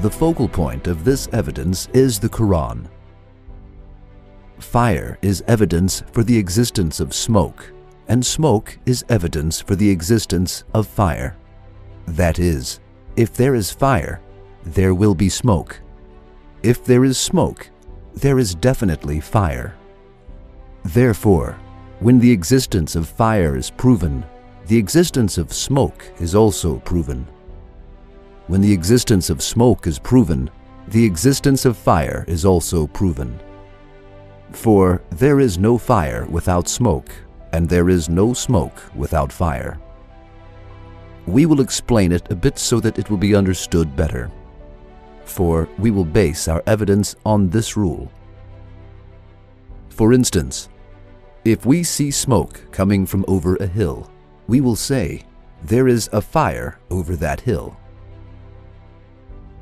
The focal point of this evidence is the Quran. Fire is evidence for the existence of smoke, and smoke is evidence for the existence of fire. That is, if there is fire, there will be smoke. If there is smoke, there is definitely fire. Therefore, when the existence of fire is proven, the existence of smoke is also proven. When the existence of smoke is proven, the existence of fire is also proven. For there is no fire without smoke, and there is no smoke without fire. We will explain it a bit so that it will be understood better. For we will base our evidence on this rule. For instance, if we see smoke coming from over a hill, we will say, there is a fire over that hill.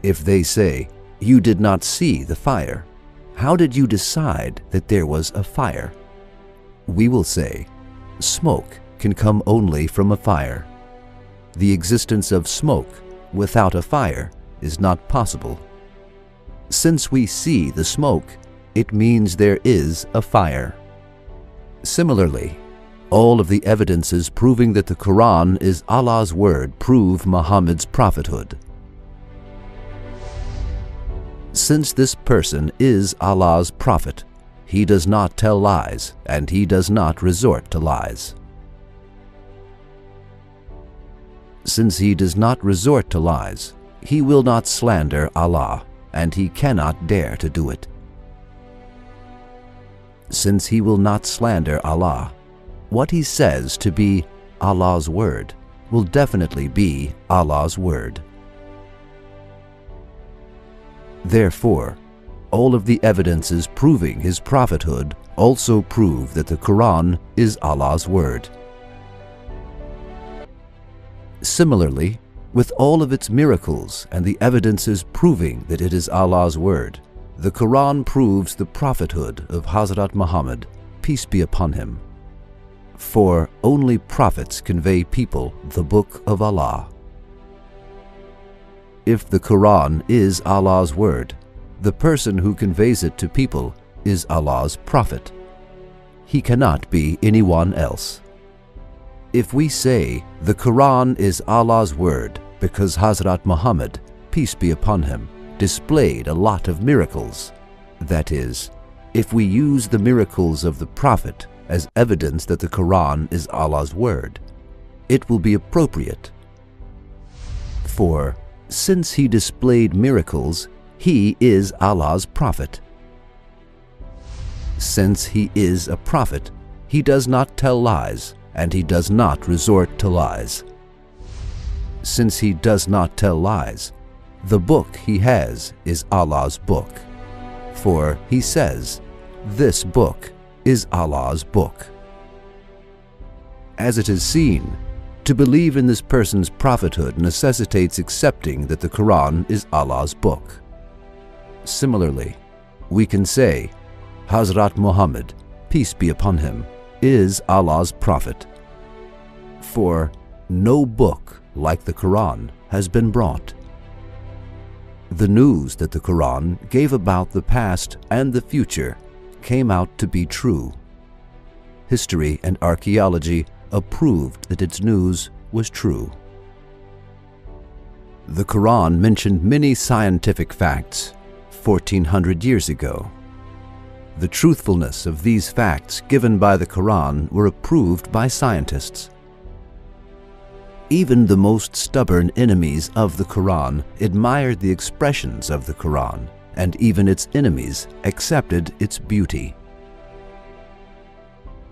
If they say, you did not see the fire, how did you decide that there was a fire? We will say, smoke can come only from a fire. The existence of smoke without a fire is not possible. Since we see the smoke, it means there is a fire. Similarly, all of the evidences proving that the Quran is Allah's word prove Muhammad's prophethood. Since this person is Allah's prophet, he does not tell lies and he does not resort to lies. Since he does not resort to lies, he will not slander Allah, and he cannot dare to do it. Since he will not slander Allah, what he says to be Allah's word will definitely be Allah's word. Therefore, all of the evidences proving his prophethood also prove that the Quran is Allah's word. Similarly, with all of its miracles and the evidences proving that it is Allah's word, the Quran proves the prophethood of Hazrat Muhammad, peace be upon him. For only prophets convey people the book of Allah. If the Quran is Allah's word, the person who conveys it to people is Allah's prophet. He cannot be anyone else. If we say the Quran is Allah's word because Hazrat Muhammad, peace be upon him, displayed a lot of miracles, that is, if we use the miracles of the Prophet as evidence that the Quran is Allah's word, it will be appropriate. For since he displayed miracles, he is Allah's prophet. Since he is a prophet, he does not tell lies and he does not resort to lies. Since he does not tell lies, the book he has is Allah's book. For he says, this book is Allah's book. As it is seen, to believe in this person's prophethood necessitates accepting that the Quran is Allah's book. Similarly, we can say, Hazrat Muhammad, peace be upon him, is Allah's prophet. For no book like the Quran has been brought. The news that the Quran gave about the past and the future came out to be true. History and archaeology approved that its news was true. The Quran mentioned many scientific facts 1400 years ago. The truthfulness of these facts given by the Quran were approved by scientists. Even the most stubborn enemies of the Quran admired the expressions of the Quran, and even its enemies accepted its beauty.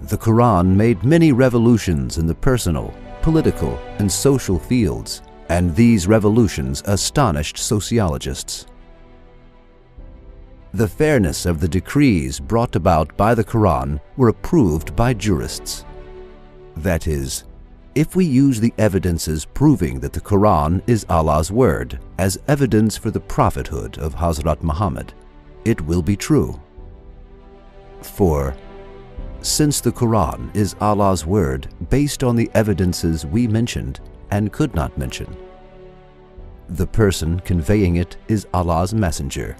The Quran made many revolutions in the personal, political, and social fields, and these revolutions astonished sociologists. The fairness of the decrees brought about by the Quran were approved by jurists. That is, if we use the evidences proving that the Quran is Allah's word as evidence for the prophethood of Hazrat Muhammad, it will be true. For since the Quran is Allah's word based on the evidences we mentioned and could not mention, the person conveying it is Allah's messenger,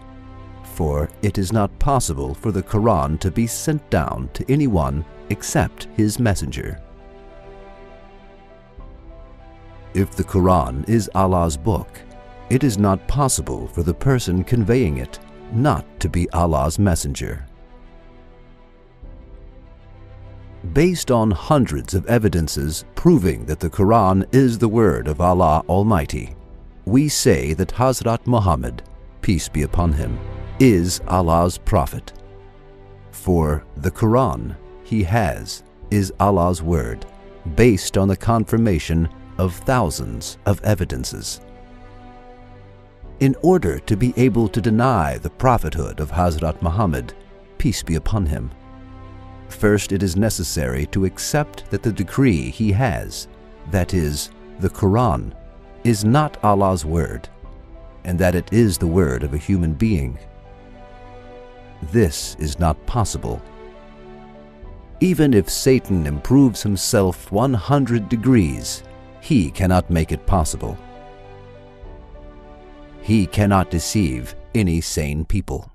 for it is not possible for the Quran to be sent down to anyone except his messenger. If the Quran is Allah's book, it is not possible for the person conveying it not to be Allah's messenger. Based on hundreds of evidences proving that the Quran is the word of Allah Almighty, we say that Hazrat Muhammad, peace be upon him, is Allah's prophet. For the Quran he has is Allah's word, based on the confirmation of thousands of evidences. In order to be able to deny the prophethood of Hazrat Muhammad, peace be upon him, first it is necessary to accept that the decree he has, that is, the Quran, is not Allah's word, and that it is the word of a human being. This is not possible. Even if Satan improves himself 100 degrees, he cannot make it possible. He cannot deceive any sane people.